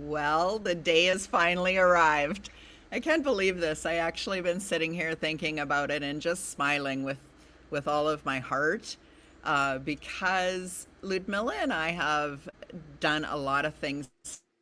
Well, the day has finally arrived. I can't believe this. I actually been sitting here thinking about it and just smiling with all of my heart, because Ludmila and I have done a lot of things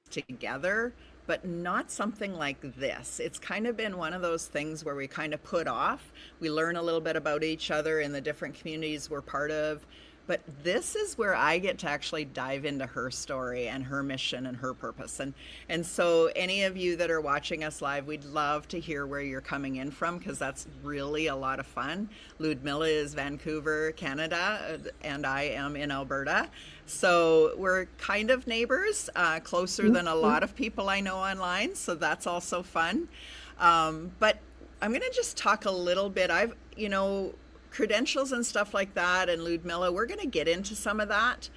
together, but not something like this. It's kind of been one of those things where we kind of put off. We learn a little bit about each other in the different communities we're part of. But this is where I get to actually dive into her story and her mission and her purpose. And so any of you that are watching us live, we'd love to hear where you're coming in from because that's really a lot of fun. Ludmila is Vancouver, Canada, and I am in Alberta. So we're kind of neighbors, closer than a Mhm. lot of people I know online. So that's also fun. But I'm going to just talk a little bit. Credentials and stuff like that, and Ludmila, we're going to get into some of that.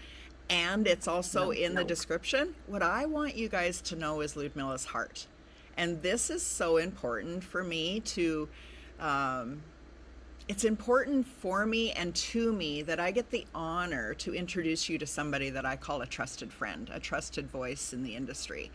And it's also No, in the no. description. What I want you guys to know is Ludmila's heart. And this is so important for me to, um, it's important for me and to me that I get the honor to introduce you to somebody that I call a trusted friend, a trusted voice in the industry.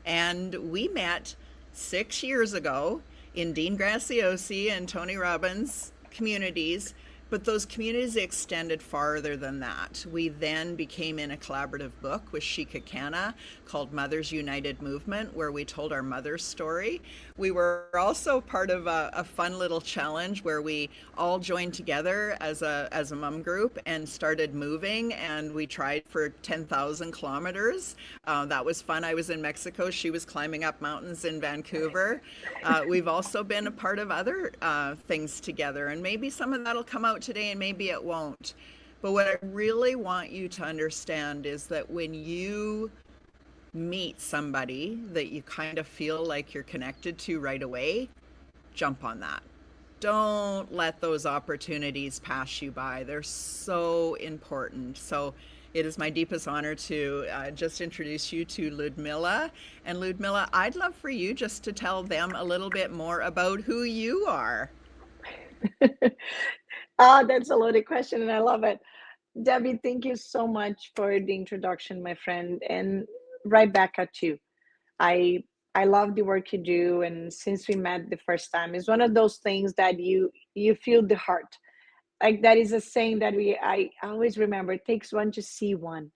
And we met 6 years ago in Dean Graziosi and Tony Robbins communities, but those communities extended farther than that. We then became in a collaborative book with Shika Kana called Mothers United Movement, where we told our mother's story. We were also part of a fun little challenge where we all joined together as a mom group and started moving, and we tried for 10,000 kilometers. That was fun. I was in Mexico. She was climbing up mountains in Vancouver. We've also been a part of other things together, and maybe some of that'll come out today and maybe it won't. But what I really want you to understand is that when you meet somebody that you kind of feel like you're connected to right away, jump on that. Don't let those opportunities pass you by. They're so important. So it is my deepest honor to just introduce you to Ludmila. And Ludmila, I'd love for you just to tell them a little bit more about who you are. That's a loaded question, and I love it. Debbie, thank you so much for the introduction, my friend. And right back at you. I I love the work you do, and since we met the first time, it's one of those things that you feel the heart. Like that is a saying that I always remember. It takes one to see one,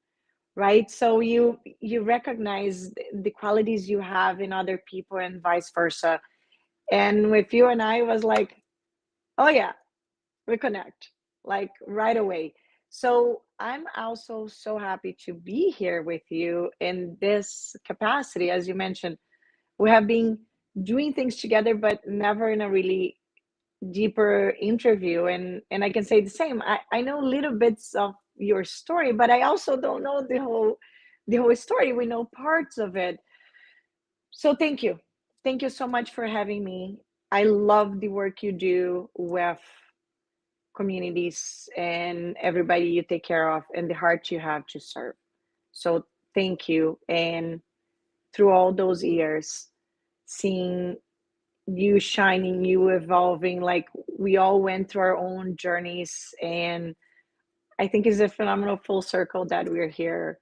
right? So you recognize the qualities you have in other people, and vice versa. And with you and I, was like, oh yeah, we connect like right away. So I'm also so happy to be here with you in this capacity. As you mentioned, we have been doing things together, but never in a really deeper interview. And I can say the same. I know little bits of your story, but I also don't know the whole story. We know parts of it. So thank you. Thank you so much for having me. I love the work you do with communities and everybody you take care of and the heart you have to serve. So thank you. And through all those years, seeing you shining, you evolving, like we all went through our own journeys. And I think it's a phenomenal full circle that we're here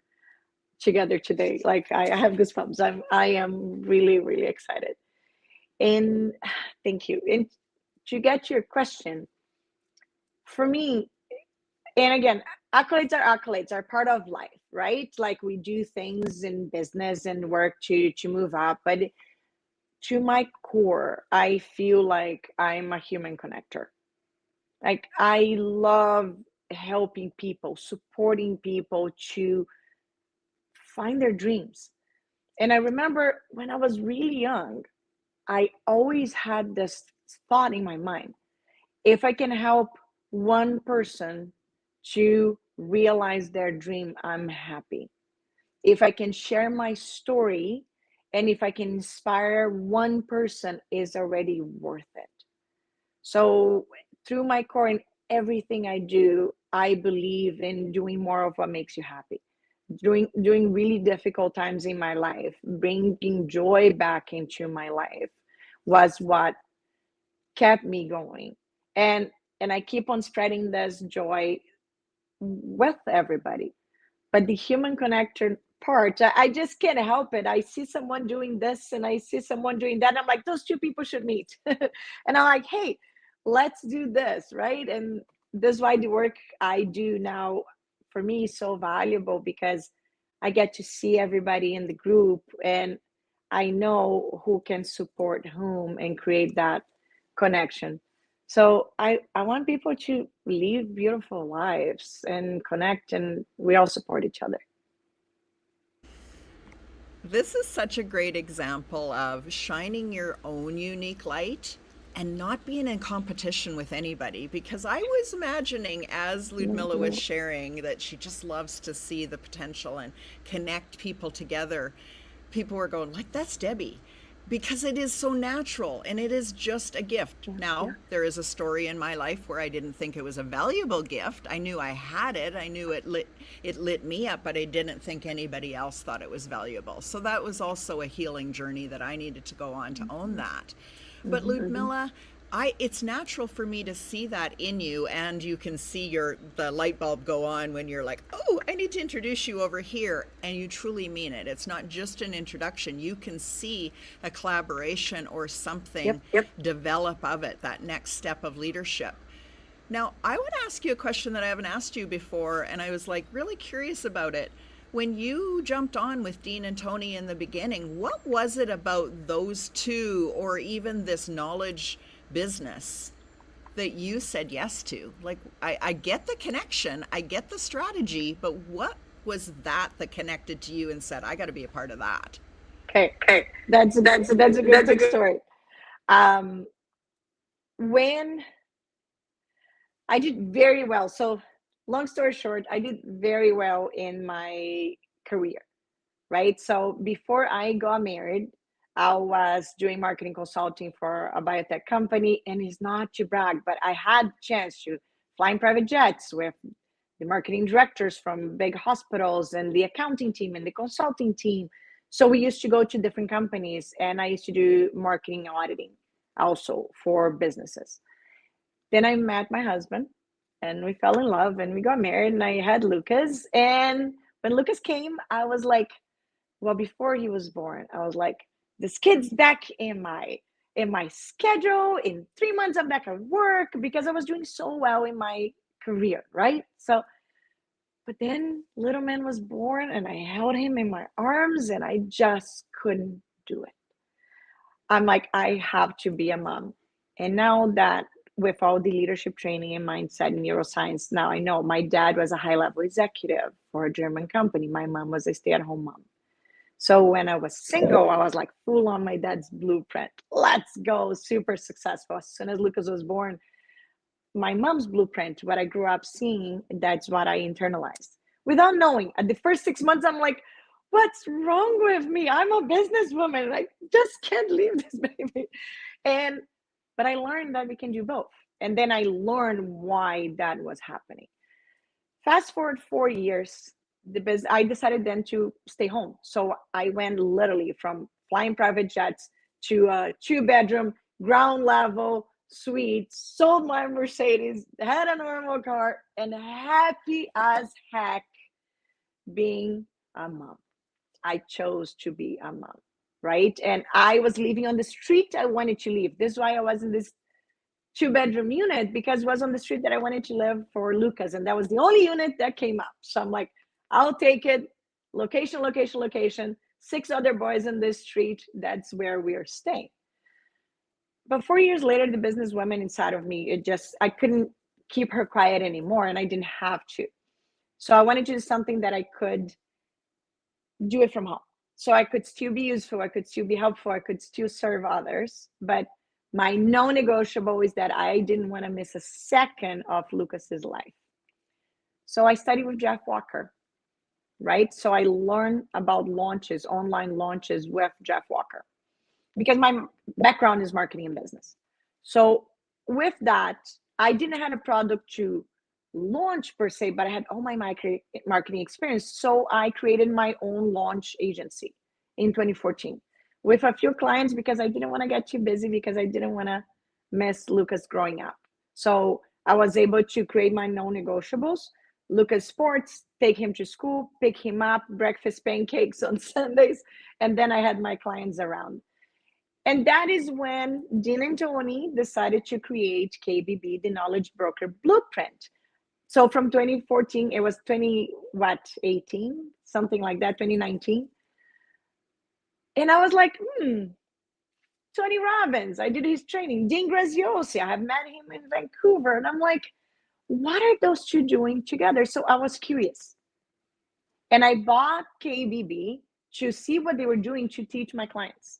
together today. Like I have goosebumps. I am really, really excited. And thank you. And to get your question, for me, and again, accolades are part of life, right? Like we do things in business and work to move up, but to my core, I feel like I'm a human connector. Like I love helping people, supporting people to find their dreams. And I remember when I was really young, I always had this thought in my mind: if I can help one person to realize their dream, I'm happy. If I can share my story and if I can inspire one person, is already worth it. So through my core and everything I do, I believe in doing more of what makes you happy. Doing really difficult times in my life, bringing joy back into my life was what kept me going. And I keep on spreading this joy with everybody. But the human connector heart. I just can't help it. I see someone doing this and I see someone doing that. I'm like, those two people should meet. And I'm like, hey, let's do this, right? And this is why the work I do now for me is so valuable, because I get to see everybody in the group and I know who can support whom and create that connection. So I want people to live beautiful lives and connect, and we all support each other. This is such a great example of shining your own unique light and not being in competition with anybody. Because I was imagining, as Ludmila was sharing, that she just loves to see the potential and connect people together. People were going, like, that's Debbie. Because it is so natural and it is just a gift. Now, there is a story in my life where I didn't think it was a valuable gift. I knew I had it. I knew it lit me up, but I didn't think anybody else thought it was valuable. So that was also a healing journey that I needed to go on to own that. But Ludmila, it's natural for me to see that in you, and you can see the light bulb go on when you're like, oh, I need to introduce you over here, and you truly mean it. It's not just an introduction. You can see a collaboration or something develop of it, that next step of leadership. Now, I would ask you a question that I haven't asked you before, and I was like really curious about it. When you jumped on with Dean and Tony in the beginning, what was it about those two, or even this knowledge business, that you said yes to? Like, I get the connection, I get the strategy, but what was that connected to you and said, I got to be a part of that? Okay, that's a good story. When I did very well. So long story short, I did very well in my career, right? So before I got married, I was doing marketing consulting for a biotech company, and it's not to brag, but I had a chance to fly in private jets with the marketing directors from big hospitals and the accounting team and the consulting team. So we used to go to different companies, and I used to do marketing auditing also for businesses. Then I met my husband and we fell in love and we got married, and I had Lucas. And when Lucas came, I was like, well, before he was born, I was like, this kid's back in my schedule. In 3 months, I'm back at work, because I was doing so well in my career, right? So, but then little man was born, and I held him in my arms, and I just couldn't do it. I'm like, I have to be a mom. And now that with all the leadership training and mindset and neuroscience, now I know my dad was a high level executive for a German company. My mom was a stay at home mom. So when I was single, I was like full on my dad's blueprint. Let's go, super successful. As soon as Lucas was born, my mom's blueprint, what I grew up seeing, that's what I internalized without knowing. At the first 6 months, I'm like, what's wrong with me? I'm a businesswoman. I just can't leave this baby. But I learned that we can do both. And then I learned why that was happening. Fast forward 4 years, I decided then to stay home. So I went literally from flying private jets to a 2-bedroom, ground level suite, sold my Mercedes, had a normal car, and happy as heck being a mom. I chose to be a mom, right? And I was living on the street I wanted to live. This is why I was in this 2-bedroom unit, because it was on the street that I wanted to live for Lucas. And that was the only unit that came up. So I'm like, I'll take it. Location, location, location. 6 other boys in this street. That's where we're staying. But 4 years later, the businesswoman inside of me, I couldn't keep her quiet anymore, and I didn't have to. So I wanted to do something that I could do it from home. So I could still be useful, I could still be helpful, I could still serve others. But my non-negotiable is that I didn't want to miss a second of Lucas's life. So I studied with Jeff Walker, right? So I learned about launches, online launches with Jeff Walker, because my background is marketing and business. So with that, I didn't have a product to launch per se, but I had all my marketing experience. So I created my own launch agency in 2014 with a few clients, because I didn't want to get too busy, because I didn't want to miss Lucas growing up. So I was able to create my non-negotiables, Lucas Sports, take him to school, pick him up, breakfast pancakes on Sundays, and then I had my clients around. And that is when Dean and Tony decided to create KBB, the Knowledge Broker Blueprint. So from 2014, it was 18, something like that, 2019. And I was like, Tony Robbins, I did his training. Dean Graziosi, I have met him in Vancouver. And I'm like, what are those two doing together? So I was curious. And I bought KBB to see what they were doing to teach my clients,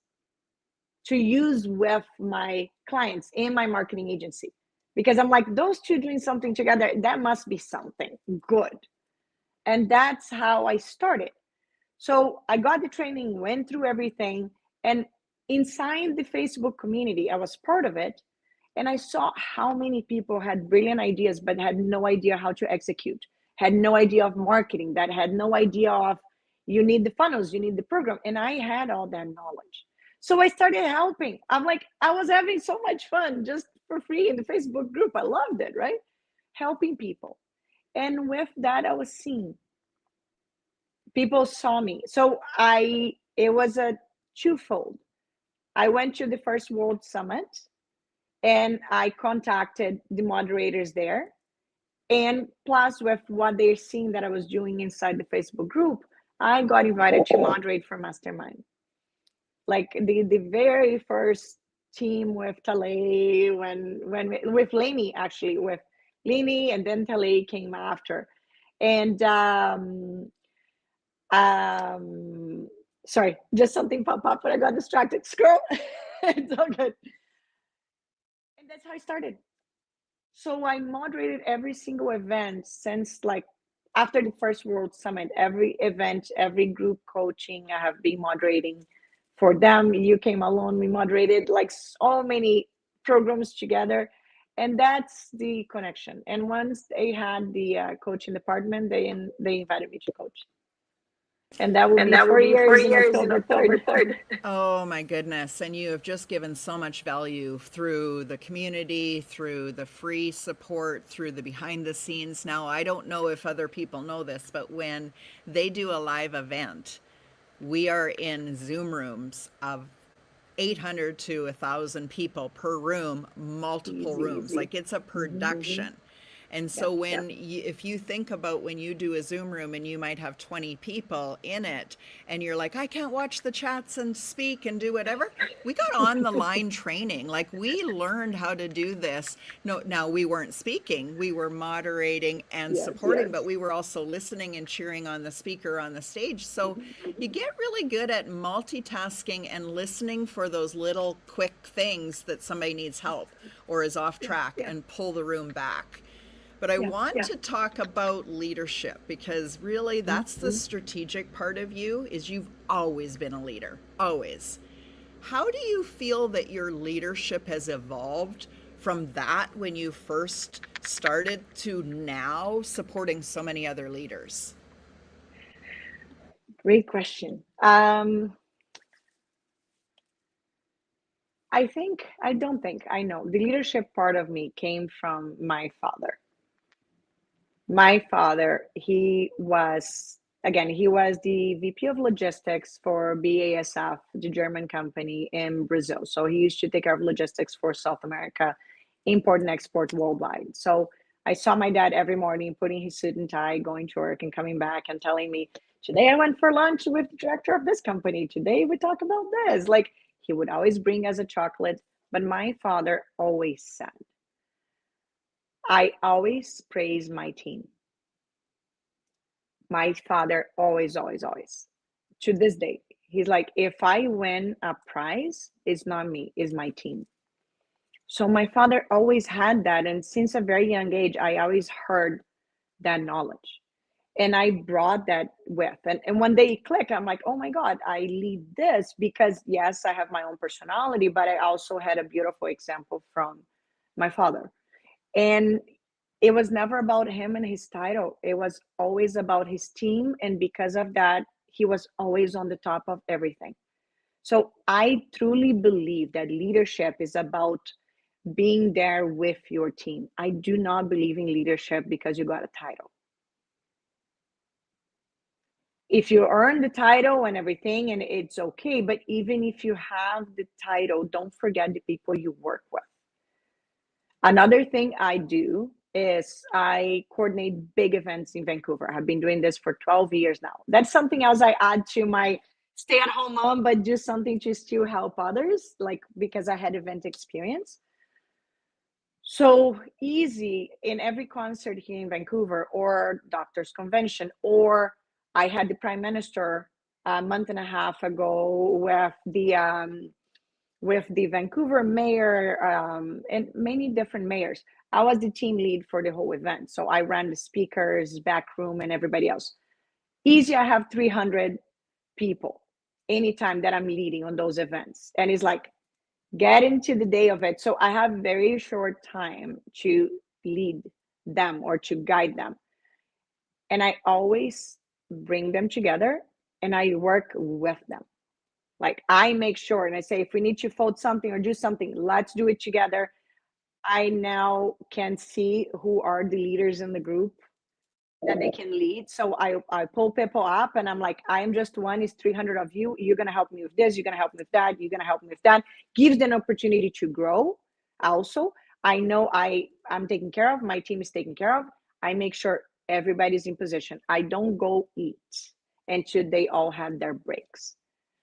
to use with my clients in my marketing agency. Because I'm like, those two doing something together, that must be something good. And that's how I started. So I got the training, went through everything. And inside the Facebook community, I was part of it. And I saw how many people had brilliant ideas, but had no idea how to execute, had no idea of marketing, that had no idea of, you need the funnels, you need the program. And I had all that knowledge. So I started helping. I'm like, I was having so much fun just for free in the Facebook group. I loved it, right? Helping people. And with that, I was seen. People saw me. So it was a twofold. I went to the first World Summit and I contacted the moderators there. And plus with what they're seeing that I was doing inside the Facebook group, I got invited to moderate for Mastermind. Like the very first team with Talay, when with Lainey, actually, with Lainey, and then Talay came after. And sorry, just something popped up, but I got distracted. Scroll. It's all good. And that's how I started. So I moderated every single event since, like, after the first World Summit. Every event, every group coaching, I have been moderating for them. You came alone, we moderated like so many programs together. And that's the connection. And once they had the coaching department, they invited me to coach. And that will be 4 years in October 3rd. Oh my goodness. And you have just given so much value through the community, through the free support, through the behind the scenes. Now, I don't know if other people know this, but when they do a live event, we are in Zoom rooms of 800 to 1,000 people per room, multiple rooms. Like, it's a production. And so if you think about when you do a Zoom room and you might have 20 people in it and you're like, I can't watch the chats and speak and do whatever. We got on the line training. Like, we learned how to do this. No, now we weren't speaking, we were moderating and supporting, but we were also listening and cheering on the speaker on the stage. So you get really good at multitasking and listening for those little quick things that somebody needs help or is off track and pull the room back. But I want to talk about leadership, because really that's the strategic part of you. Is you've always been a leader, always. How do you feel that your leadership has evolved from that when you first started to now supporting so many other leaders? Great question. I know the leadership part of me came from my father. My father, he was the VP of logistics for BASF, the German company in Brazil. So he used to take care of logistics for South America, import and export worldwide. So I saw my dad every morning putting his suit and tie, going to work and coming back and telling me, today I went for lunch with the director of this company. Today we talk about this. Like, he would always bring us a chocolate. But my father always said, I always praise my team. My father always, to this day, he's like, if I win a prize, it's not me, it's my team. So my father always had that. And since a very young age, I always heard that knowledge. And I brought that with. And when they click, I'm like, oh my God, I lead this because, yes, I have my own personality, but I also had a beautiful example from my father. And it was never about him and his title. It was always about his team. And because of that, he was always on the top of everything. So I truly believe that leadership is about being there with your team. I do not believe in leadership because you got a title. if you earn the title and everything, and it's okay, but even if you have the title, don't forget the people you work with. Another thing I do is I coordinate big events in Vancouver. I've been doing this for 12 years now. That's something else I add to my stay at home mom, but do something to still help others, like because I had event experience. So easy in every concert here in Vancouver or doctors convention, or I had the prime minister a month and a half ago with the Vancouver mayor and many different mayors. I was the team lead for the whole event. So I ran the speakers, back room, and everybody else. Easy, I have 300 people anytime that I'm leading on those events. And it's like, get into the day of it. So I have very short time to lead them or to guide them. And I always bring them together and I work with them. Like I make sure and I say, if we need to fold something or do something, let's do it together. I now can see who are the leaders in the group that they can lead. So I pull people up and I'm like, I am just one, it's 300 of you. You're going to help me with this. You're going to help me with that. You're going to help me with that. Gives them an opportunity to grow. Also, I know I'm taken care of. My team is taken care of. I make sure everybody's in position. I don't go eat until they all have their breaks.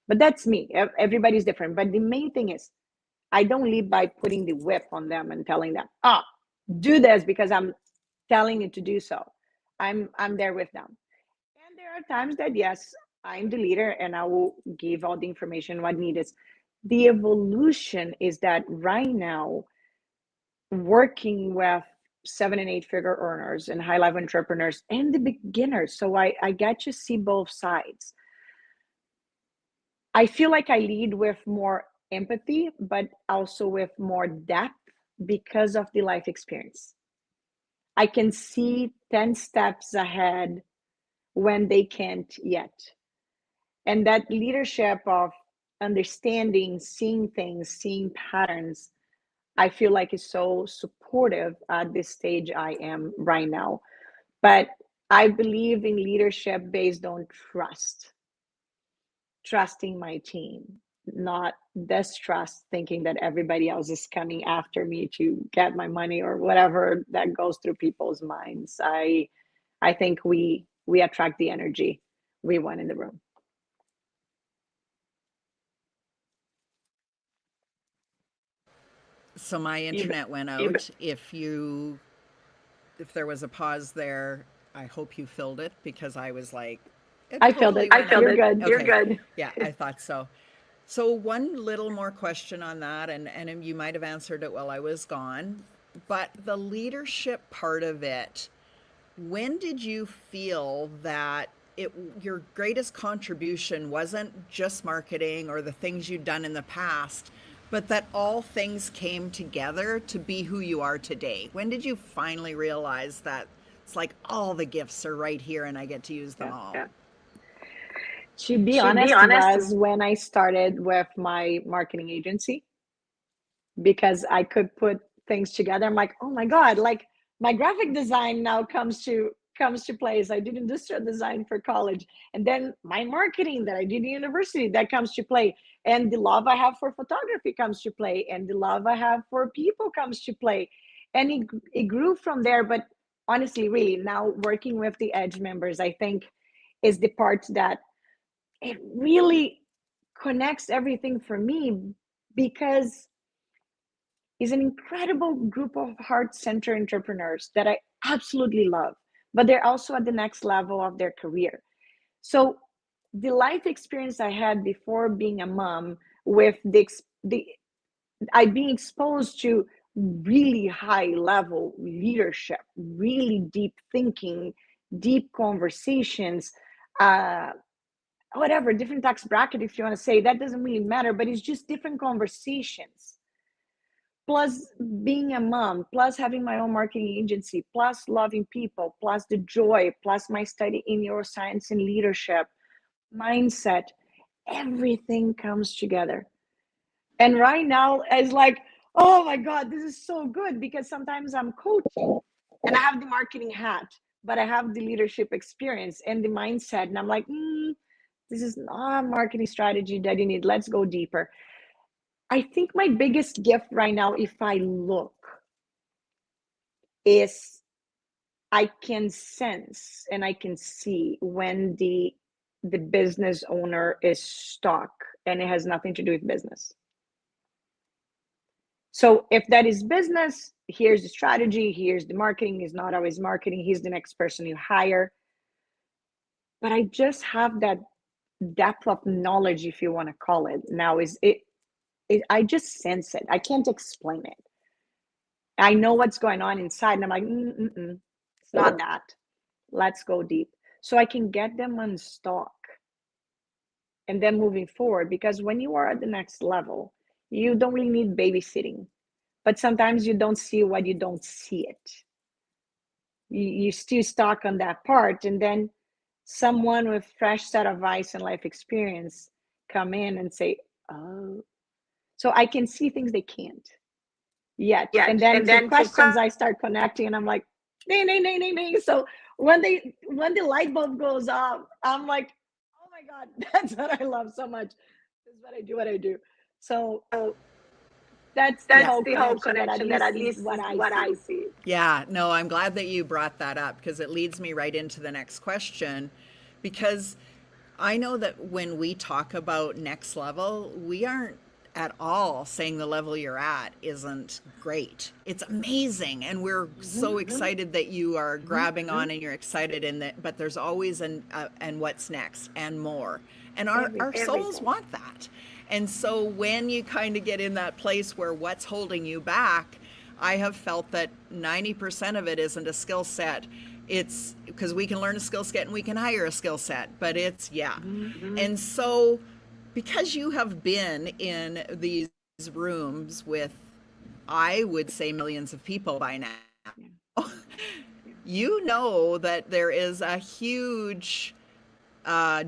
But that's me. Everybody's different. But the main thing is, I don't lead by putting the whip on them and telling them, do this because I'm telling you to do so. I'm there with them. And there are times that yes, I'm the leader and I will give all the information what needed. The evolution is that right now, working with 7 and 8 figure earners and high level entrepreneurs and the beginners. So I get to see both sides. I feel like I lead with more empathy, but also with more depth because of the life experience. I can see 10 steps ahead when they can't yet. And that leadership of understanding, seeing things, seeing patterns, I feel like is so supportive at this stage I am right now. But I believe in leadership based on trusting my team, not distrust, thinking that everybody else is coming after me to get my money or whatever that goes through people's minds. I think we attract the energy we want in the room. So my internet went out. If there was a pause there, I hope you filled it because I was like, I filled it. You're good. Okay. You're good. Yeah, I thought so. So one little more question on that, and you might have answered it while I was gone, but the leadership part of it, when did you feel that your greatest contribution wasn't just marketing or the things you'd done in the past, but that all things came together to be who you are today? When did you finally realize that it's like all the gifts are right here and I get to use them all? Yeah. To be honest, was when I started with my marketing agency, because I could put things together. I'm like, oh my God, like my graphic design now comes to place. I did industrial design for college, and then my marketing that I did in university, that comes to play, and the love I have for photography comes to play, and the love I have for people comes to play, and it grew from there. But honestly, really, now working with the Edge members, I think is the part that it really connects everything for me, because it's an incredible group of heart-centered entrepreneurs that I absolutely love, but they're also at the next level of their career. So the life experience I had before being a mom, with I being exposed to really high level leadership, really deep thinking, deep conversations, whatever, different tax bracket, if you want to say, that doesn't really matter, but it's just different conversations. Plus being a mom, plus having my own marketing agency, plus loving people, plus the joy, plus my study in neuroscience and leadership, mindset, everything comes together. And right now it's like, oh my God, this is so good, because sometimes I'm coaching and I have the marketing hat, but I have the leadership experience and the mindset. And I'm like, this is not a marketing strategy that you need. Let's go deeper. I think my biggest gift right now, if I look, is I can sense and I can see when the business owner is stuck and it has nothing to do with business. So if that is business, here's the strategy, here's the marketing. Is not always marketing. He's the next person you hire. But I just have that depth of knowledge, if you want to call it. Now I just sense it. I can't explain it. I know what's going on inside, and I'm like, it's not that. Let's go deep. So I can get them unstuck and then moving forward. Because when you are at the next level, you don't really need babysitting. But sometimes you don't see what you don't see it. You still stuck on that part, and then someone with fresh set of eyes and life experience come in and say, oh, so I can see things they can't yet. And then through questions, I start connecting, and I'm like, ding, ding, ding, ding, ding. So when the light bulb goes off, I'm like, oh my God, that's what I love so much. This is what I do. So that's the whole connection that at least is what I see. Yeah, no, I'm glad that you brought that up because it leads me right into the next question. Because I know that when we talk about next level, we aren't at all saying the level you're at isn't great. It's amazing. And we're so excited that you are grabbing on and you're excited in that, but there's always and what's next and more. And our souls want that. And so when you kind of get in that place where what's holding you back, I have felt that 90% of it isn't a skill set. It's because we can learn a skill set and we can hire a skill set, but it's, And so because you have been in these rooms with, I would say, millions of people by now, you know that there is a huge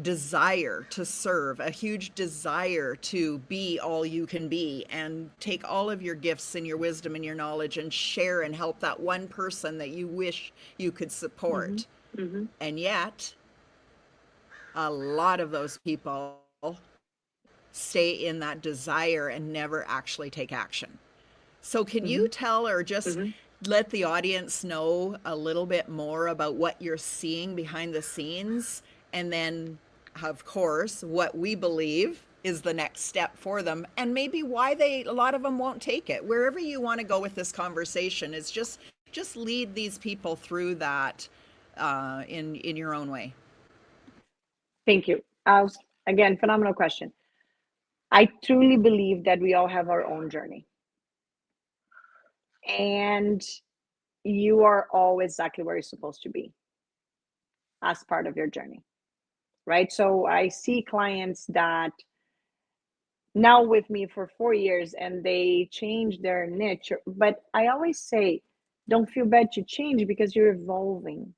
desire to serve, a huge desire to be all you can be and take all of your gifts and your wisdom and your knowledge and share and help that one person that you wish you could support. And yet, a lot of those people stay in that desire and never actually take action. So can you tell or just let the audience know a little bit more about what you're seeing behind the scenes? And then, of course, what we believe is the next step for them, and maybe why a lot of them won't take it. Wherever you want to go with this conversation is just lead these people through that in your own way. Thank you. Again, phenomenal question. I truly believe that we all have our own journey, and you are all exactly where you're supposed to be as part of your journey. Right? So I see clients that now with me for 4 years and they change their niche, but I always say, don't feel bad to change because you're evolving.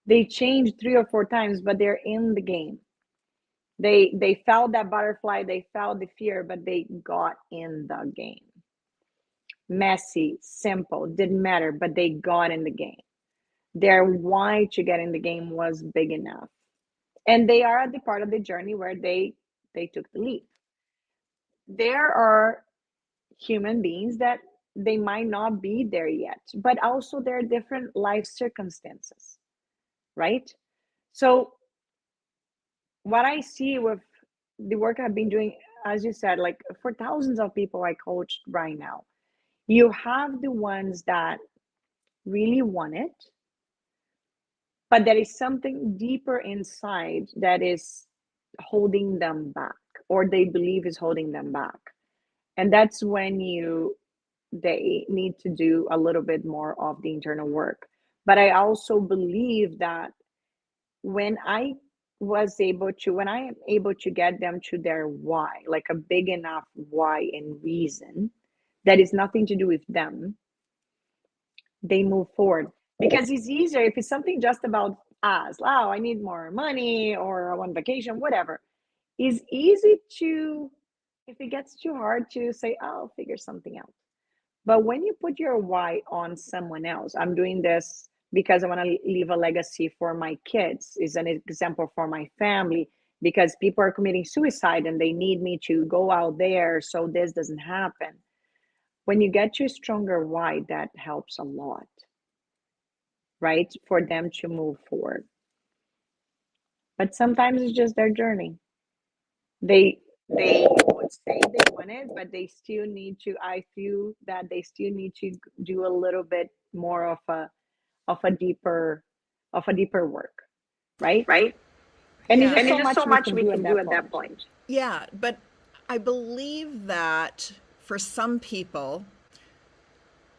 They changed 3 or 4 times, but they're in the game. They felt that butterfly, they felt the fear, but they got in the game. Messy, simple, didn't matter, but they got in the game. Their why to get in the game was big enough. And they are at the part of the journey where they took the leap. There are human beings that they might not be there yet, but also there are different life circumstances, right? So what I see with the work I've been doing, as you said, like for thousands of people I coached right now, you have the ones that really want it, but there is something deeper inside that is holding them back, or they believe is holding them back. And that's when they need to do a little bit more of the internal work. But I also believe that when I am able to get them to their why, like a big enough why and reason that is nothing to do with them, they move forward. Because it's easier if it's something just about us. Oh, I need more money, or I want vacation, whatever. It's easy to, if it gets too hard, to say, oh, I'll figure something out. But when you put your why on someone else, I'm doing this because I want to leave a legacy for my kids, is an example for my family, because people are committing suicide and they need me to go out there so this doesn't happen. When you get to a stronger why, that helps a lot, right? For them to move forward. But sometimes it's just their journey. They would say they want it, but they still need to, I feel that they still need to do a little bit more of a deeper work, right? right? And it's Yeah, just And so it's just much so we much can we do can at do that at that point. point. yeah, but I believe that for some people,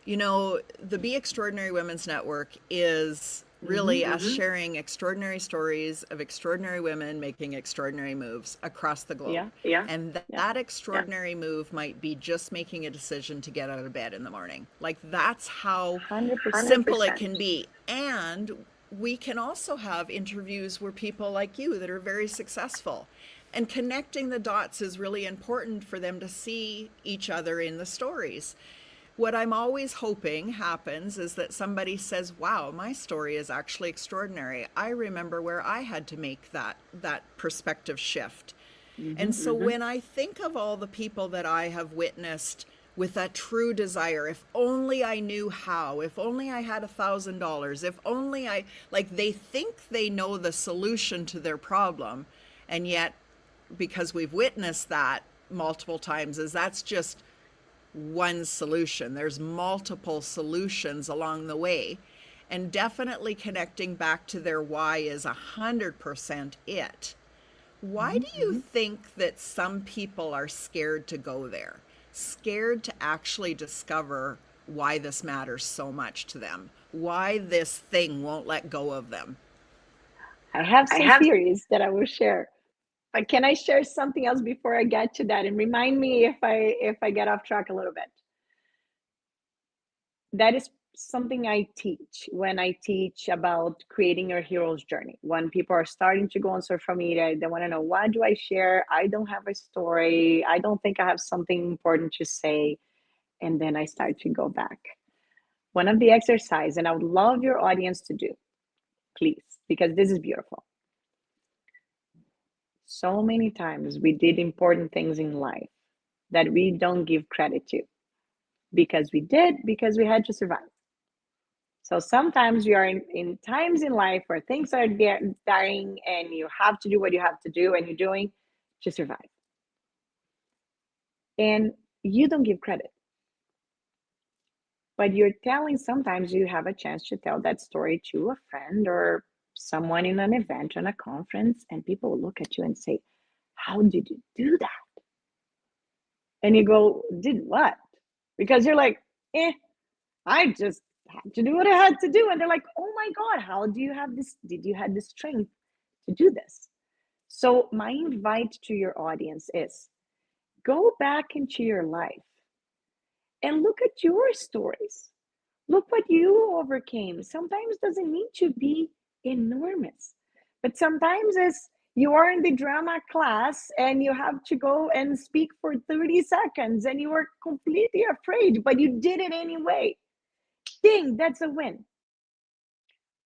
you know, the Be Extraordinary Women's Network is really us sharing extraordinary stories of extraordinary women making extraordinary moves across the globe. Yeah, Yeah. And yeah, that extraordinary move might be just making a decision to get out of bed in the morning. Like that's how 100%. simple it can be. And we can also have interviews where people like you that are very successful. And connecting the dots is really important for them to see each other in the stories. What I'm always hoping happens is that somebody says, wow, my story is actually extraordinary. I remember where I had to make that perspective shift. And so when I think of all the people that I have witnessed with that true desire, if only I knew how, if only I had $1,000, if only I, like they think they know the solution to their problem. And yet, because we've witnessed that multiple times, is that's just one solution. There's multiple solutions along the way. And definitely connecting back to their why is 100% it. Why do you think that some people are scared to go there? Scared to actually discover why this matters so much to them? Why this thing won't let go of them? I have I some have theories that I will share. But can I share something else before I get to that? And remind me if I get off track a little bit. That is something I teach when I teach about creating your hero's journey. When people are starting to go on social media, they want to know, what do I share? I don't have a story. I don't think I have something important to say. And then I start to go back. One of the exercise, and I would love your audience to do, please, because this is beautiful. So many times we did important things in life that we don't give credit to, because we had to survive. So sometimes you are in times in life where things are dying and you have to do what you have to do and you're doing to survive. And you don't give credit. But you're telling, sometimes you have a chance to tell that story to a friend or someone in an event, on a conference, and people will look at you and say, how did you do that? And you go, did what? Because you're like, I just had to do what I had to do. And they're like, oh my God, how do you have this? Did you have the strength to do this? So my invite to your audience is, go back into your life and look at your stories. Look what you overcame. Sometimes doesn't need to be enormous, but sometimes it's, you are in the drama class and you have to go and speak for 30 seconds and you are completely afraid, but you did it anyway. Ding, that's a win.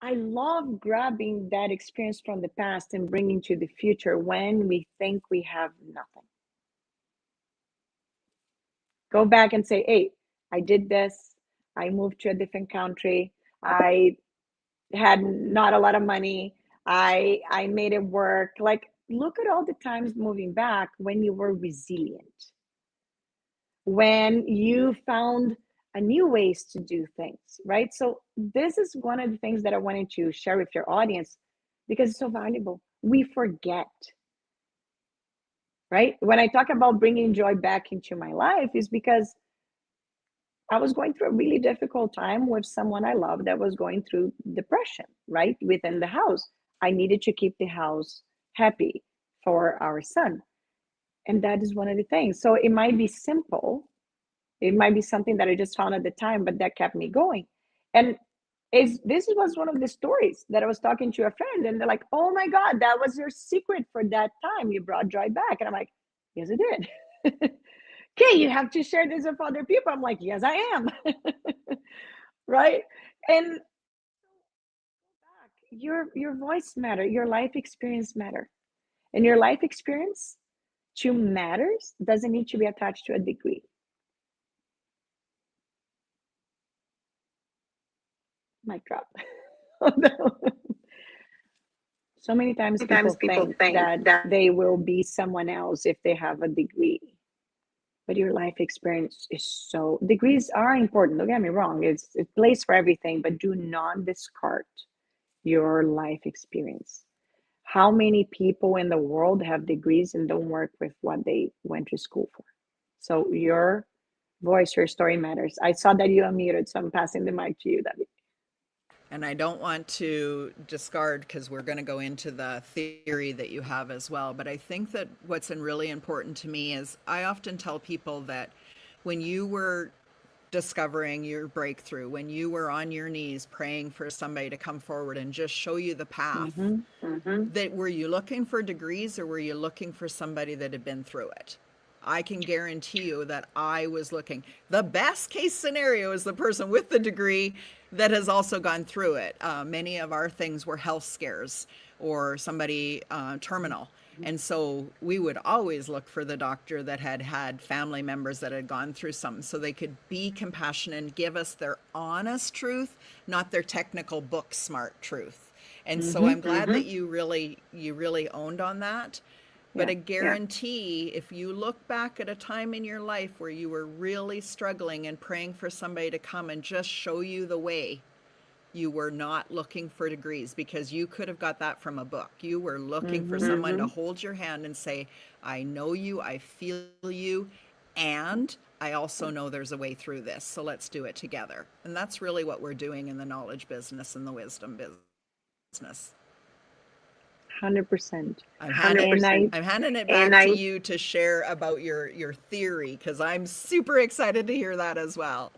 I love grabbing that experience from the past and bringing to the future when we think we have nothing. Go back and say, hey, I did this. I moved to a different country. I had not a lot of money. I made it work. Like, look at all the times moving back when you were resilient, when you found a new ways to do things, right? So this is one of the things that I wanted to share with your audience, because it's so valuable. We forget, right? When I talk about bringing joy back into my life, is because I was going through a really difficult time with someone I love that was going through depression, right? Within the house. I needed to keep the house happy for our son. And that is one of the things. So it might be simple. It might be something that I just found at the time, but that kept me going. And this was one of the stories that I was talking to a friend, and they're like, oh my God, that was your secret for that time. You brought joy back. And I'm like, yes, I did. Okay, you have to share this with other people. I'm like, yes, I am. Right? And your voice matter, your life experience matter. And your life experience to matters doesn't need to be attached to a degree. Mic drop. Oh, no. So many times Sometimes people people think think that that they will be someone else if they have a degree. But your life experience is so, degrees are important, don't get me wrong, it plays for everything, but do not discard your life experience. How many people in the world have degrees and don't work with what they went to school for? So your voice, your story matters. I saw that you unmuted, so I'm passing the mic to you, Debbie. And I don't want to discard, because we're going to go into the theory that you have as well. But I think that what's really important to me is I often tell people that when you were discovering your breakthrough, when you were on your knees praying for somebody to come forward and just show you the path, that were you looking for degrees or were you looking for somebody that had been through it? I can guarantee you that I was looking. The best case scenario is the person with the degree that has also gone through it. Many of our things were health scares or somebody terminal. And so we would always look for the doctor that had had family members that had gone through something so they could be compassionate and give us their honest truth, not their technical book smart truth. And so I'm glad that you really owned on that. But Yeah. I guarantee if you look back at a time in your life where you were really struggling and praying for somebody to come and just show you the way, you were not looking for degrees, because you could have got that from a book. You were looking for someone to hold your hand and say, I know you, I feel you, and I also know there's a way through this. So let's do it together. And that's really what we're doing in the knowledge business and the wisdom business. 100%. I'm handing, And I, I'm handing it back to you to share about your theory, because I'm super excited to hear that as well.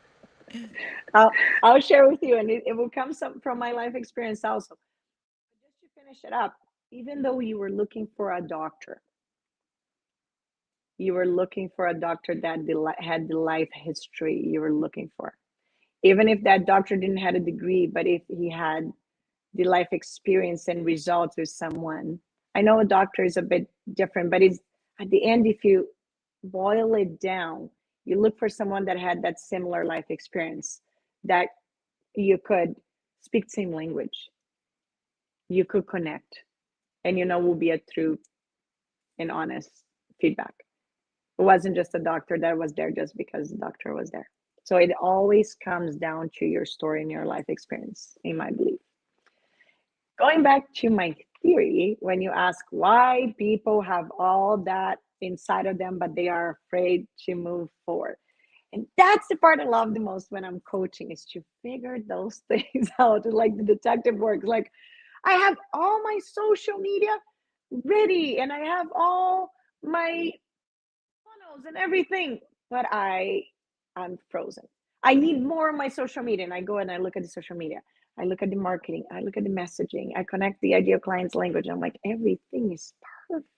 I'll share with you, and it will come from my life experience also. But just to finish it up, even though you were looking for a doctor, you were looking for a doctor that had the life history you were looking for. Even if that doctor didn't have a degree, but if he had the life experience and results with someone. I know a doctor is a bit different, but it's at the end, if you boil it down, you look for someone that had that similar life experience, that you could speak the same language, you could connect, and will be a true and honest feedback. It wasn't just a doctor that was there just because the doctor was there. So it always comes down to your story and your life experience, in my belief. Going back to my theory, when you ask why people have all that inside of them, but they are afraid to move forward. And that's the part I love the most when I'm coaching, is to figure those things out, like the detective work. Like, I have all my social media ready and I have all my funnels and everything, but I'm frozen. I need more of my social media. And I go and I look at the social media. I look at the marketing. I look at the messaging. I connect the ideal client's language. I'm like, everything is perfect.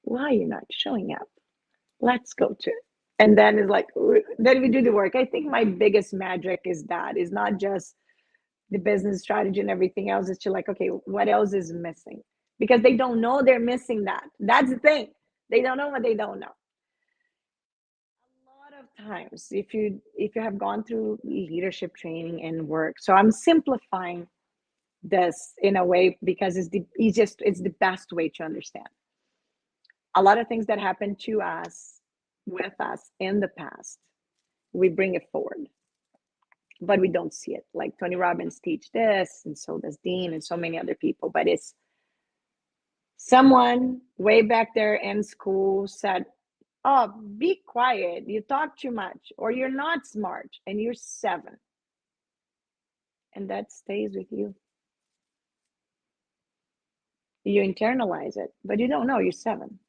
Why are you not showing up? Let's go to it. And then it's like, then we do the work. I think my biggest magic is that is not just the business strategy and everything else. It's just like, okay, what else is missing? Because they don't know they're missing that. That's the thing. They don't know what they don't know. A lot of times, if you have gone through leadership training and work, so I'm simplifying this in a way because it's the easiest, it's the best way to understand. A lot of things that happened to us, with us in the past, we bring it forward, but we don't see it. Like Tony Robbins teach this, and so does Dean and so many other people. But it's someone way back there in school said, oh, be quiet, you talk too much, or you're not smart, and you're 7. And that stays with you. You internalize it, but you don't know you're 7.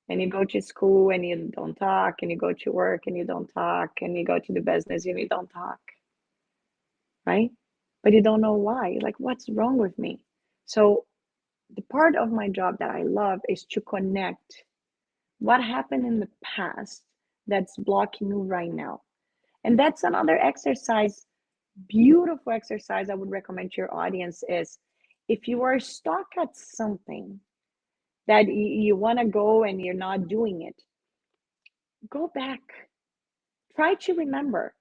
And you go to school and you don't talk, and you go to work and you don't talk, and you go to the business and you don't talk, right? But you don't know why. You're like, what's wrong with me? So the part of my job that I love is to connect what happened in the past that's blocking you right now. And that's another exercise, beautiful exercise I would recommend to your audience is If you are stuck at something that you want to go and you're not doing it, go back. Try to remember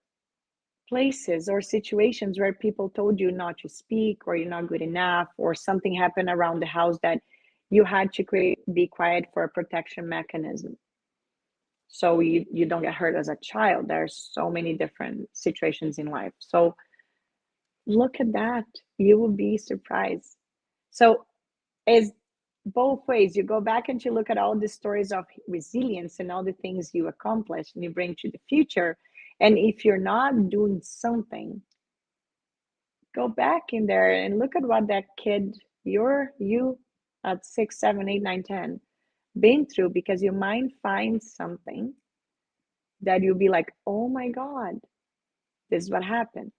places or situations where people told you not to speak, or you're not good enough, or something happened around the house that you had to be quiet for a protection mechanism, so you don't get hurt as a child. There's so many different situations in life. So look at that. You will be surprised. So it's both ways. You go back and you look at all the stories of resilience and all the things you accomplished and you bring to the future. And if you're not doing something, go back in there and look at what that kid, you at 6, 7, 8, 9, 10, been through, because you might find something that you'll be like, oh my God, this is what happened.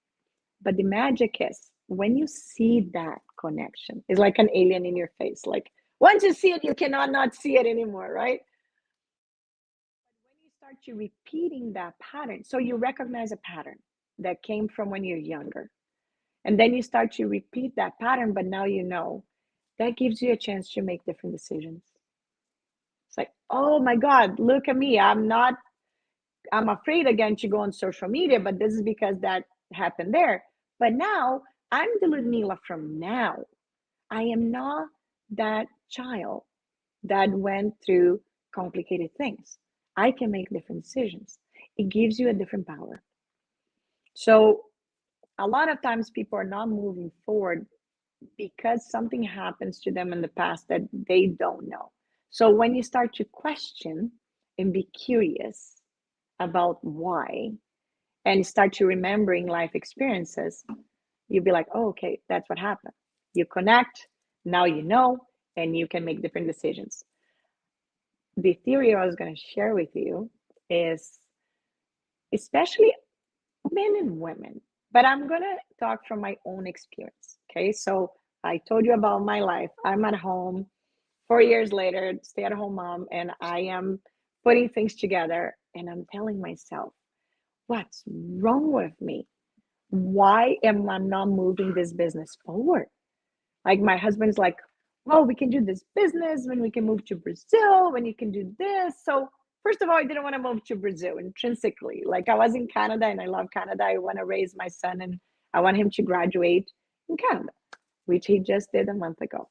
But the magic is when you see that connection, it's like an alien in your face. Like once you see it, you cannot not see it anymore, right? But when you start to repeating that pattern, so you recognize a pattern that came from when you're younger, and then you start to repeat that pattern, but now you know, that gives you a chance to make different decisions. It's like, oh my God, look at me. I'm afraid again to go on social media, but this is because that happened there. But now I'm the Ludmila from now. I am not that child that went through complicated things. I can make different decisions. It gives you a different power. So a lot of times people are not moving forward because something happens to them in the past that they don't know. So when you start to question and be curious about why, and start to remembering life experiences, you'll be like, oh, okay, that's what happened. You connect, now you know, and you can make different decisions. The theory I was going to share with you is especially men and women, but I'm going to talk from my own experience. Okay, so I told you about my life. I'm at home 4 years later, stay at home mom, and I am putting things together, and I'm telling myself, what's wrong with me? Why am I not moving this business forward? Like my husband's like, well, we can do this business when we can move to Brazil, when you can do this. So first of all, I didn't want to move to Brazil intrinsically. Like I was in Canada and I love Canada. I want to raise my son and I want him to graduate in Canada, which he just did a month ago.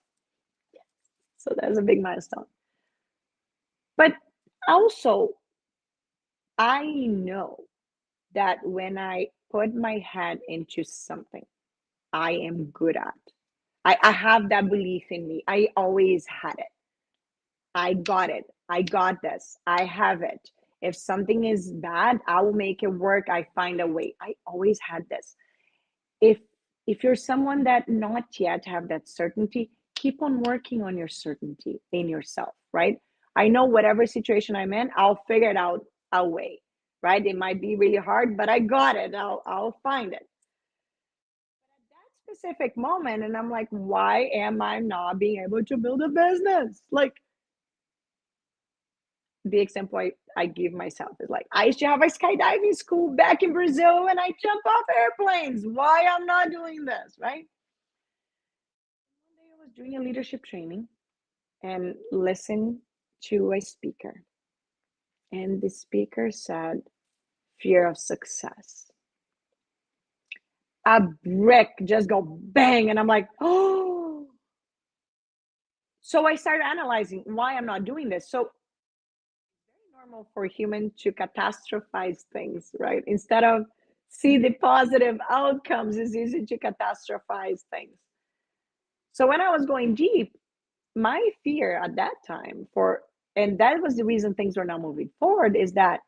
So that was a big milestone. But also, I know that when I put my head into something, I am good at. I have that belief in me. I always had it. I got it. I got this. I have it. If something is bad, I will make it work. I find a way. I always had this. If if you're someone that not yet have that certainty, keep on working on your certainty in yourself, right? I know whatever situation I'm in, I'll figure it out a way, right? It might be really hard, but I got it. I'll find it. That specific moment, and I'm like, why am I not being able to build a business? Like the example I give myself is like, I used to have a skydiving school back in Brazil and I jump off airplanes. Why I'm not doing this, right? One day I was doing a leadership training and listened to a speaker. And the speaker said, fear of success. A brick just go bang. And I'm like, oh. So I started analyzing why I'm not doing this. So normal for human to catastrophize things, right? Instead of see the positive outcomes, it's easy to catastrophize things. So when I was going deep, my fear at that time and that was the reason things were not moving forward, is that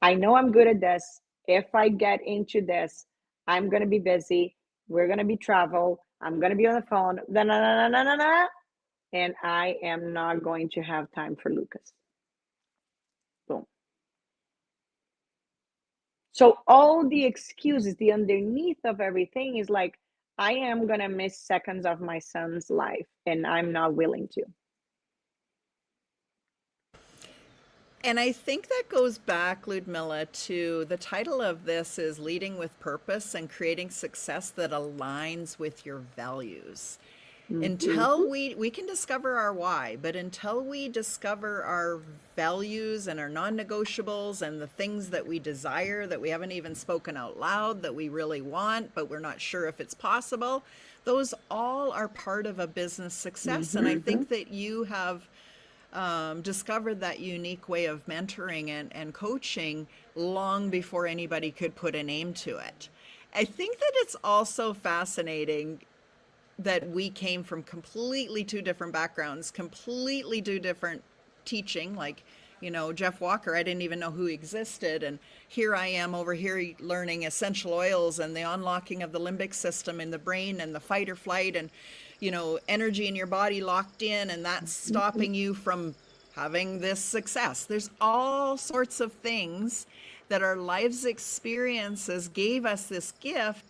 I know I'm good at this. If I get into this, I'm going to be busy. We're going to be travel. I'm going to be on the phone. And I am not going to have time for Lucas. Boom. So all the excuses, the underneath of everything is like, I am going to miss seconds of my son's life and I'm not willing to. And I think that goes back, Ludmila, to the title of this is Leading with Purpose and Creating Success that Aligns with Your Values. Mm-hmm. Until we can discover our why, but until we discover our values and our non-negotiables and the things that we desire that we haven't even spoken out loud that we really want, but we're not sure if it's possible, those all are part of a business success. And I Mm-hmm. think that you have discovered that unique way of mentoring and coaching long before anybody could put a name to it. I think that it's also fascinating that we came from completely two different backgrounds, completely two different teaching. Like, Jeff Walker, I didn't even know who existed. And here I am over here learning essential oils and the unlocking of the limbic system in the brain and the fight or flight and, energy in your body locked in. And that's stopping you from having this success. There's all sorts of things that our lives experiences gave us this gift,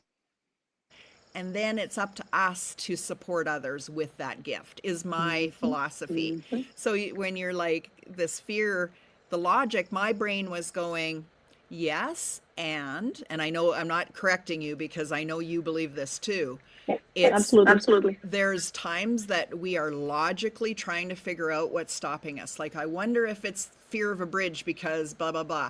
and then it's up to us to support others with that gift is my Mm-hmm. philosophy. Mm-hmm. So when you're like this fear, the logic, my brain was going, yes, and I know I'm not correcting you because I know you believe this too. Yeah, It's absolutely. absolutely, there's times that we are logically trying to figure out what's stopping us. Like, I wonder if it's fear of a bridge because blah blah blah.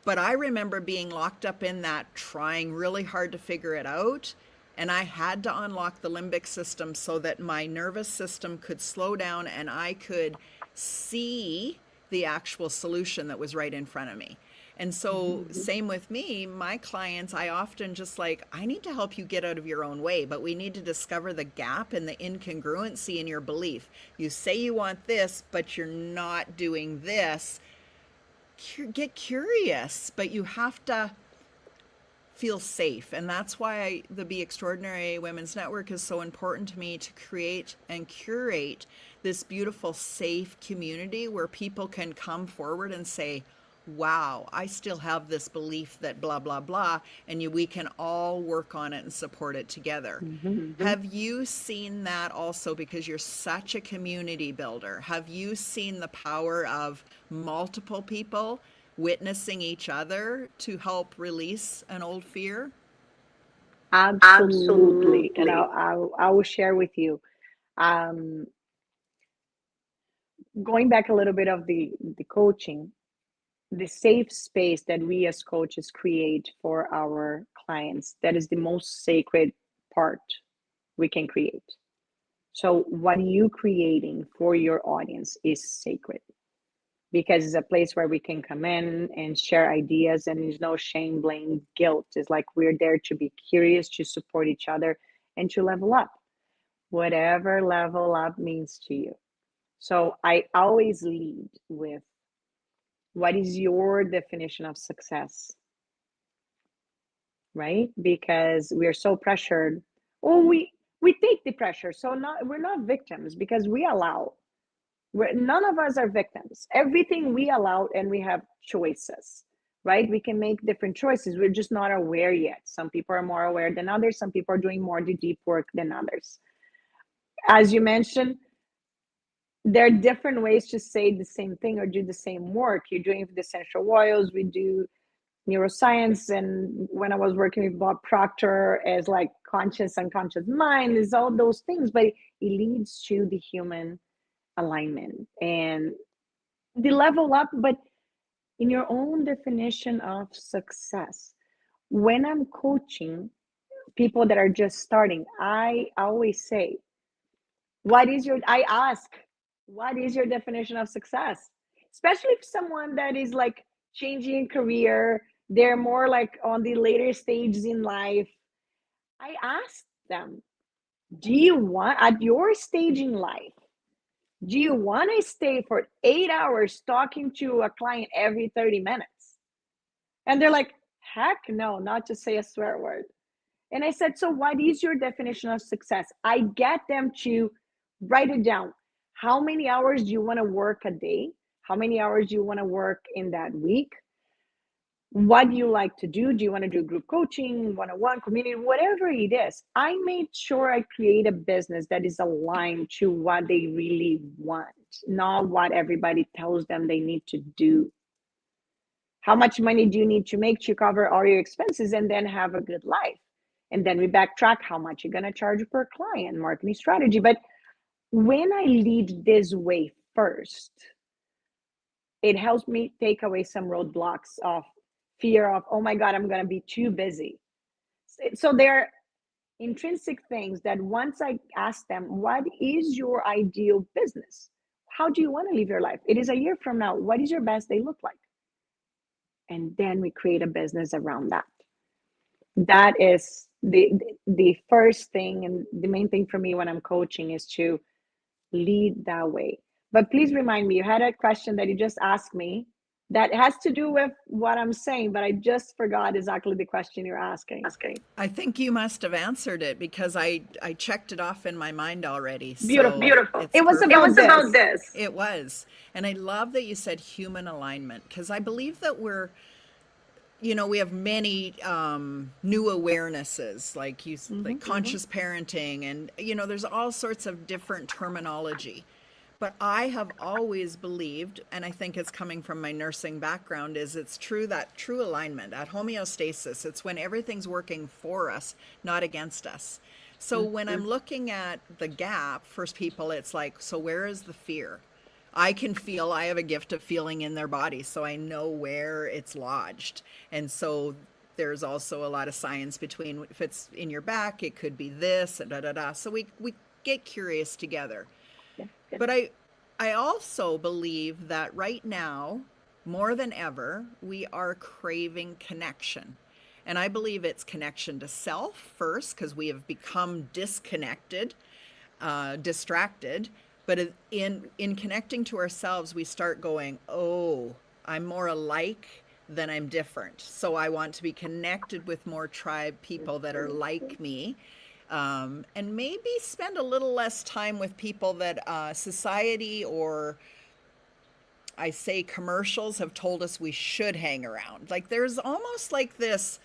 But I remember being locked up in that, trying really hard to figure it out. And I had to unlock the limbic system so that my nervous system could slow down and I could see the actual solution that was right in front of me. And so, same with me, my clients, I often just like, I need to help you get out of your own way, but we need to discover the gap and the incongruency in your belief. You say you want this, but you're not doing this. Get curious, but you have to feel safe. And that's why the Be Extraordinary Women's Network is so important to me, to create and curate this beautiful, safe community where people can come forward and say, wow, I still have this belief that blah, blah, blah, and we can all work on it and support it together. Mm-hmm. Have you seen that also, because you're such a community builder? Have you seen the power of multiple people witnessing each other to help release an old fear? Absolutely. And Absolutely. I will share with you. Um, Going back a little bit of the coaching, the safe space that we as coaches create for our clients, that is the most sacred part we can create. So what you creating for your audience is sacred, because it's a place where we can come in and share ideas, and there's no shame, blame, guilt. It's like we're there to be curious, to support each other, and to level up, whatever level up means to you. So I always lead with, what is your definition of success? Right? Because we are so pressured. Or we take the pressure. So we're not victims, because we allow. None of us are victims. Everything we allow, and we have choices, right? We can make different choices. We're just not aware yet. Some people are more aware than others. Some people are doing more the deep work than others. As you mentioned, there are different ways to say the same thing or do the same work. You're doing the essential oils, we do neuroscience, and when I was working with Bob Proctor as like conscious unconscious mind, is all those things, but it leads to the human alignment and the level up, but in your own definition of success. When I'm coaching people that are just starting, I always say, I ask, what is your definition of success? Especially if someone that is like changing career, they're more like on the later stages in life. I ask them, do you want, at your stage in life, do you want to stay for 8 hours talking to a client every 30 minutes? And they're like, heck no, not to say a swear word. And I said, so what is your definition of success? I get them to write it down. How many hours do you want to work a day? How many hours do you want to work in that week? What do you like to do? Do you want to do group coaching, one-on-one, community, whatever it is? I made sure I create a business that is aligned to what they really want. not what everybody tells them they need to do. How much money do you need to make to cover all your expenses and then have a good life? And then we backtrack how much you're going to charge per client, marketing strategy. But when I lead this way first, it helps me take away some roadblocks of fear of, oh my God, I'm going to be too busy. So there are intrinsic things that once I ask them, what is your ideal business? How do you want to live your life? It is a year from now. What is your best day look like? And then we create a business around that. That is the first thing, and the main thing for me when I'm coaching is to lead that way. But please remind me, you had a question that you just asked me that has to do with what I'm saying, but I just forgot exactly the question you're asking. I think you must have answered it because I checked it off in my mind already. Beautiful. So Beautiful. it's It was perfect. about this. It was. And I love that you said human alignment because I believe that we have many new awarenesses, like like conscious parenting, and there's all sorts of different terminology. But I have always believed, and I think it's coming from my nursing background, is it's true that true alignment, at homeostasis, it's when everything's working for us, not against us. So when I'm looking at the gap, first people, it's like, so where is the fear? I have a gift of feeling in their body, so I know where it's lodged. And so there's also a lot of science between, if it's in your back, it could be this, da da da. So we get curious together. But I also believe that right now, more than ever, we are craving connection. And I believe it's connection to self first, because we have become disconnected, distracted. But in connecting to ourselves, we start going, oh, I'm more alike than I'm different. So I want to be connected with more tribe people that are like me. And maybe spend a little less time with people that society, or I say commercials, have told us we should hang around. Like there's almost like this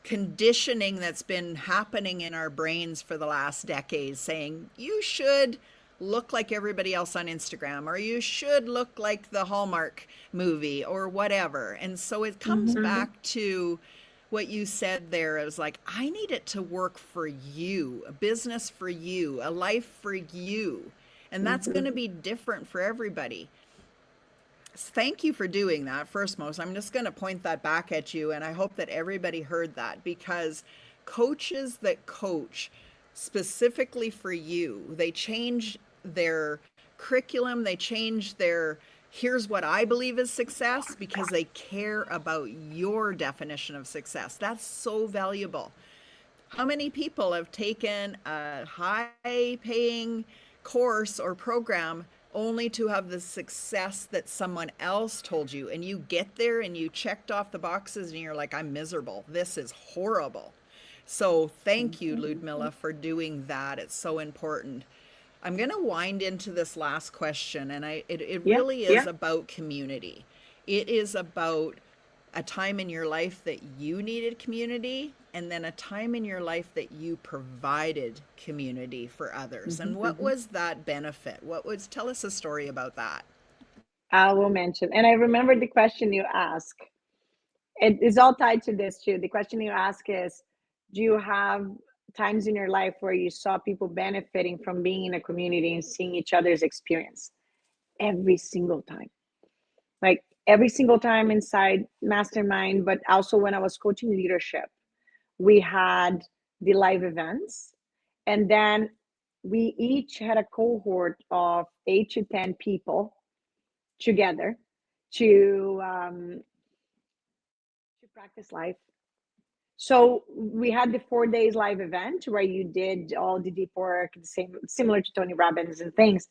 conditioning that's been happening in our brains for the last decades saying you should look like everybody else on Instagram, or you should look like the Hallmark movie or whatever. And so it comes back to what you said there. It was like, I need it to work for you, a business for you, a life for you. And that's going to be different for everybody. Thank you for doing that, first most. I'm just going to point that back at you, and I hope that everybody heard that, because coaches that coach specifically for you, they change their curriculum, they change their here's what I believe is success, because they care about your definition of success. That's so valuable. How many people have taken a high paying course or program only to have the success that someone else told you, and you get there and you checked off the boxes and you're like, I'm miserable, this is horrible. So thank you, Ludmila, for doing that. It's so important. I'm going to wind into this last question, and it really is about community. It is about a time in your life that you needed community, and then a time in your life that you provided community for others. And what was that benefit? Tell us a story about that. I will mention, and I remember the question you asked. It is all tied to this too. The question you ask is, do you have times in your life where you saw people benefiting from being in a community and seeing each other's experience? Every single time. Like every single time inside Mastermind, but also when I was coaching leadership, we had the live events, and then we each had a cohort of 8 to 10 people together to practice life. So we had the 4 days live event where you did all the deep work, the same, similar to Tony Robbins and things,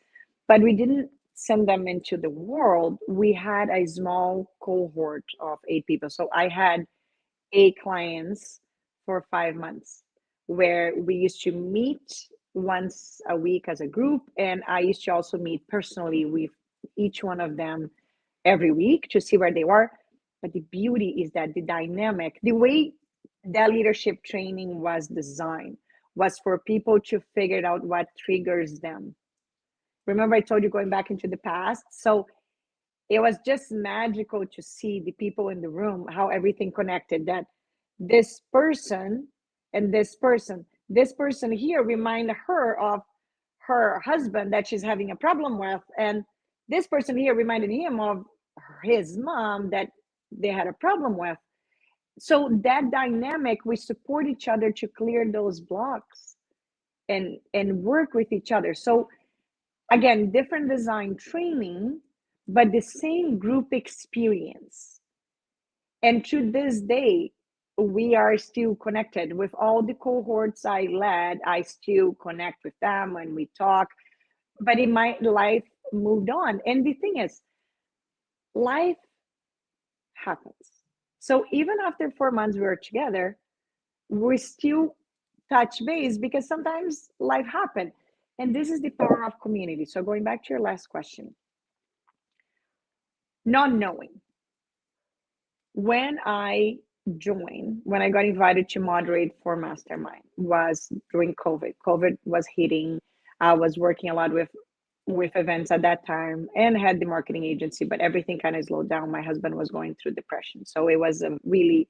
but we didn't send them into the world. We had a small cohort of 8 people. So I had 8 clients for 5 months, where we used to meet once a week as a group, and I used to also meet personally with each one of them every week to see where they were. But the beauty is that the dynamic, the way that leadership training was designed, was for people to figure out what triggers them. Remember, I told you going back into the past. So it was just magical to see the people in the room, how everything connected. That this person and this person here remind her of her husband that she's having a problem with, and this person here reminded him of his mom that they had a problem with. So that dynamic, we support each other to clear those blocks and work with each other. So again, different design training, but the same group experience. And to this day, we are still connected with all the cohorts I led. I still connect with them when we talk, but in my life moved on. And the thing is, life happens. So even after 4 months we were together, we still touch base because sometimes life happened. And this is the power of community. So going back to your last question, not knowing. When I when I got invited to moderate for Mastermind was during COVID. COVID was hitting. I was working a lot with events at that time and had the marketing agency, but everything kind of slowed down. My husband was going through depression. So it was a really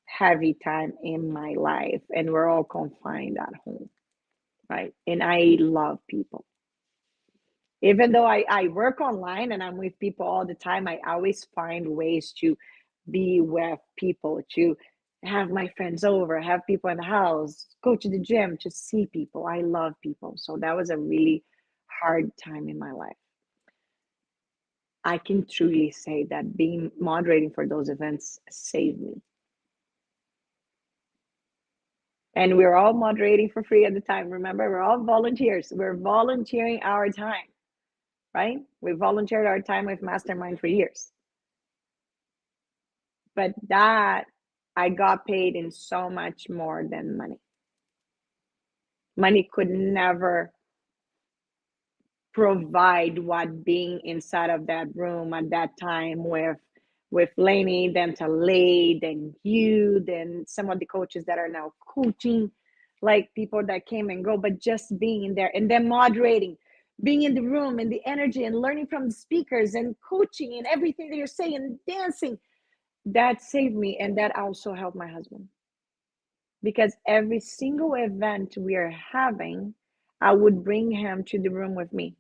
heavy time in my life, and we're all confined at home, right? And I love people. Even though I work online and I'm with people all the time, I always find ways to be with people, to have my friends over, have people in the house, go to the gym, to see people. I love people. So that was a really hard time in my life. I can truly say that being moderating for those events saved me. And we're all moderating for free at the time. Remember, we're all volunteers. We're volunteering our time, right? We volunteered our time with Mastermind for years. But that I got paid in so much more than money. Money could never provide what being inside of that room at that time with Lainey, then Talay, then you, then some of the coaches that are now coaching, like people that came and go, but just being in there and then moderating, being in the room and the energy and learning from the speakers and coaching and everything that you're saying and dancing, that saved me. And that also helped my husband. Because every single event we are having, I would bring him to the room with me.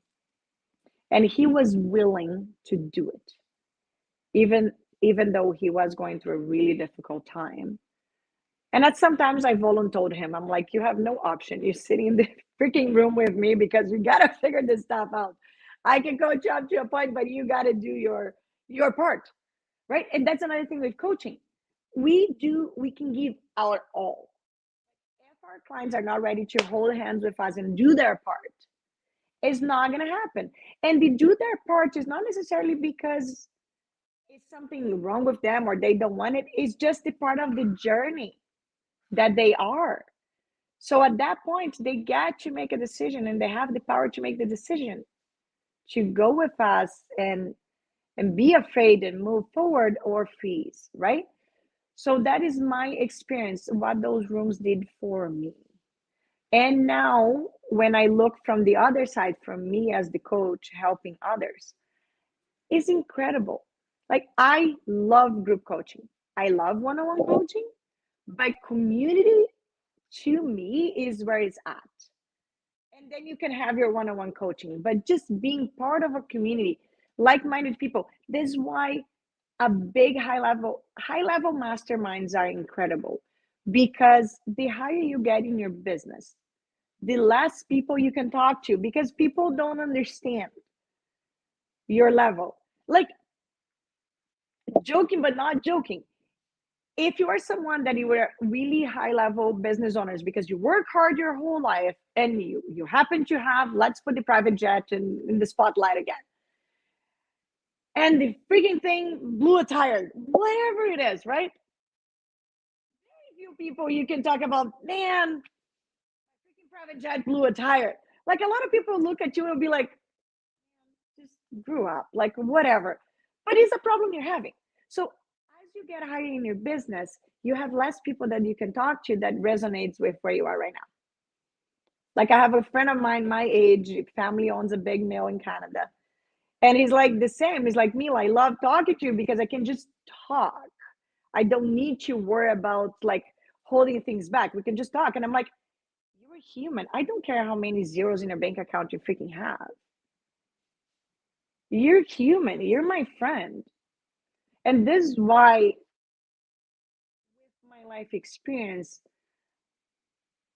And he was willing to do it. Even though he was going through a really difficult time. And at sometimes I volunteered him. I'm like, you have no option. You're sitting in the freaking room with me because we got to figure this stuff out. I can coach you up to a point, but you got to do your part, right? And that's another thing with coaching. We can give our all. If our clients are not ready to hold hands with us and do their part, it's not going to happen. And they do their part is not necessarily because it's something wrong with them or they don't want it. It's just a part of the journey that they are. So at that point, they get to make a decision and they have the power to make the decision to go with us and be afraid and move forward or freeze, right? So that is my experience, what those rooms did for me. And now when I look from the other side, from me as the coach helping others, it's incredible. Like, I love group coaching. I love one-on-one coaching, but community to me is where it's at. And then you can have your one-on-one coaching, but just being part of a community, like-minded people. This is why a big high-level masterminds are incredible, because the higher you get in your business, the less people you can talk to, because people don't understand your level. Like, joking but not joking, if you are someone that you were really high level business owners because you work hard your whole life and you happen to have, let's put the private jet in the spotlight again, and the freaking thing blew a tire, whatever it is, right? Very few people you can talk about, man, freaking private jet blew a tire. Like, a lot of people look at you and be like, just grew up, like, whatever. But it's a problem you're having. So as you get higher in your business, you have less people that you can talk to that resonates with where you are right now. Like I have a friend of mine, my age, family owns a big mill in Canada. And he's like the same. He's like, Mila, I love talking to you because I can just talk. I don't need to worry about like holding things back. We can just talk. And I'm like, you're a human. I don't care how many zeros in your bank account you freaking have. You're human. You're my friend. And this is why, with my life experience,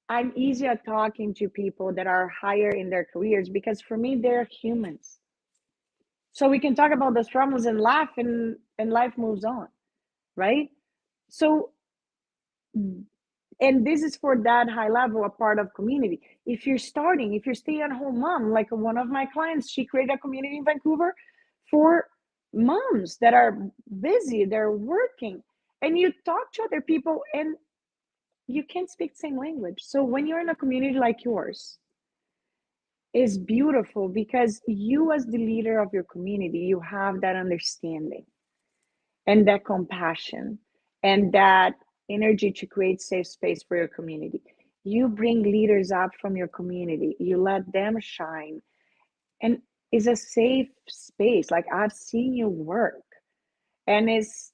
I'm easy at talking to people that are higher in their careers because for me, they're humans. So we can talk about those problems and laugh, and life moves on, right? So, and this is for that high level, a part of community. If you're starting, if you're staying at home mom, like one of my clients, she created a community in Vancouver for moms that are busy, they're working, and you talk to other people and you can't speak the same language. So when you're in a community like yours, is beautiful because you, as the leader of your community, you have that understanding and that compassion and that energy to create safe space for your community. You bring leaders up from your community, you let them shine, and it's a safe space. Like I've seen you work, and it's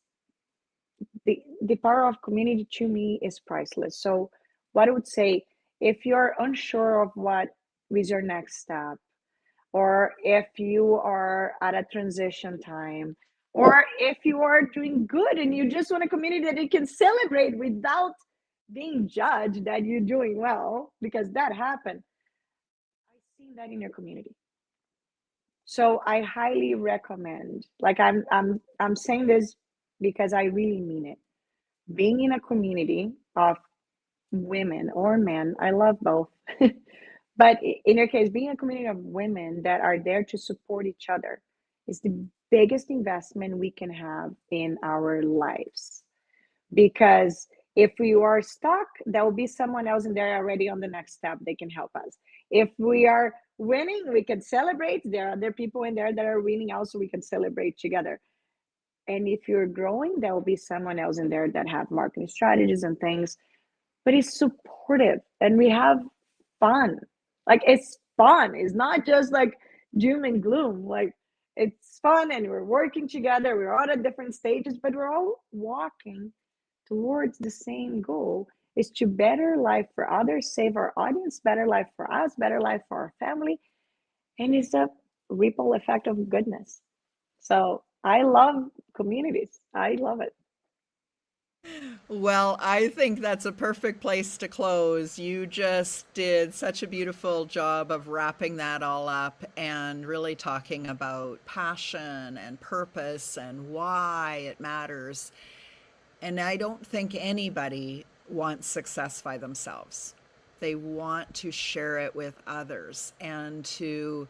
the power of community to me is priceless. So what I would say, if you're unsure of what is your next step, or if you are at a transition time, or if you are doing good and you just want a community that you can celebrate without being judged that you're doing well, because that happened. I've seen that in your community. So I highly recommend, like I'm saying this because I really mean it. Being in a community of women or men, I love both. But in your case, being a community of women that are there to support each other is the biggest investment we can have in our lives. Because if we are stuck, there will be someone else in there already on the next step. They can help us. If we are winning, we can celebrate. There are other people in there that are winning also. We can celebrate together. And if you're growing, there will be someone else in there that have marketing strategies and things, but it's supportive and we have fun. Like it's fun. It's not just like doom and gloom. Like it's fun and we're working together. We're all at different stages, but we're all walking towards the same goal, is to better life for others, save our audience, better life for us, better life for our family. And it's a ripple effect of goodness. So I love communities. I love it. Well, I think that's a perfect place to close. You just did such a beautiful job of wrapping that all up and really talking about passion and purpose and why it matters. And I don't think anybody wants success by themselves. They want to share it with others and to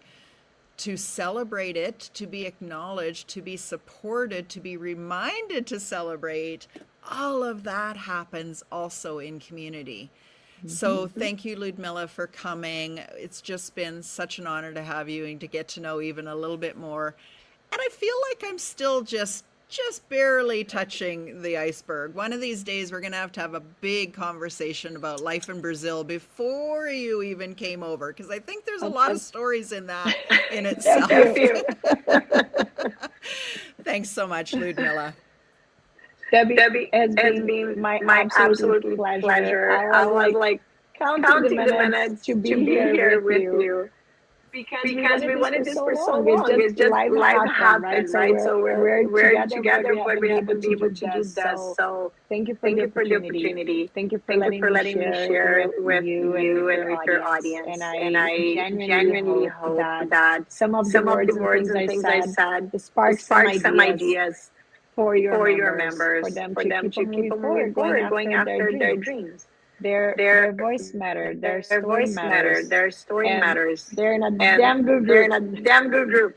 celebrate it, to be acknowledged, to be supported, to be reminded to celebrate. All of that happens also in community. So Mm-hmm. thank you, Ludmila, for coming. It's just been such an honor to have you and to get to know even a little bit more. And I feel like I'm still just barely touching the iceberg. One of these days we're going to have a big conversation about life in Brazil before you even came over, because I think there's a lot of stories in that in Thank itself. you. Thanks so much, Ludmila. Debbie, Debbie, has has been been my my absolute absolute pleasure. pleasure. I I was was like like counting the counting the minutes to minutes to be be here here with with you you because we because wanted we this for wanted this so for so long. It's long. just It's just life life happened, right? happened, So right? we're So we're we're together, but together, we but haven't we been able haven't to been able do to do this. this. So So thank you for thank the you for the opportunity. opportunity. Thank you for Thank you letting for me letting me share share with with you and with you and your with your audience. And audience. And I I genuinely genuinely hope hope that that some of the some of the words and words things and I things I said said spark some spark some ideas ideas for for your members, members, for for them them to to keep on keep on moving moving forward, going forward, going after their after their dreams. dreams. Their Their voice matters, their their story voice matter, matters, their story and matters, they're in a and damn good they're in group. a damn good group.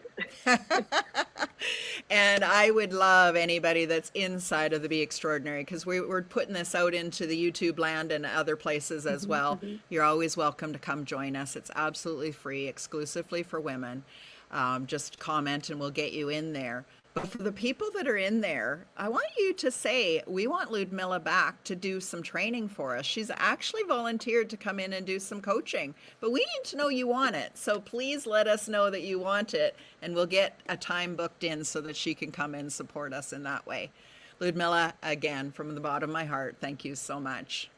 And I would love anybody that's inside of the Be Extraordinary, because we're putting this out into the YouTube land and other places as Mhm. well. You're always welcome to come join us. It's absolutely free, exclusively for women. just comment and we'll get you in there. But for the people that are in there, I want you to say, we want Ludmila back to do some training for us. She's actually volunteered to come in and do some coaching, but we need to know you want it. So please let us know that you want it, and we'll get a time booked in so that she can come and support us in that way. Ludmila, again, from the bottom of my heart, thank you so much.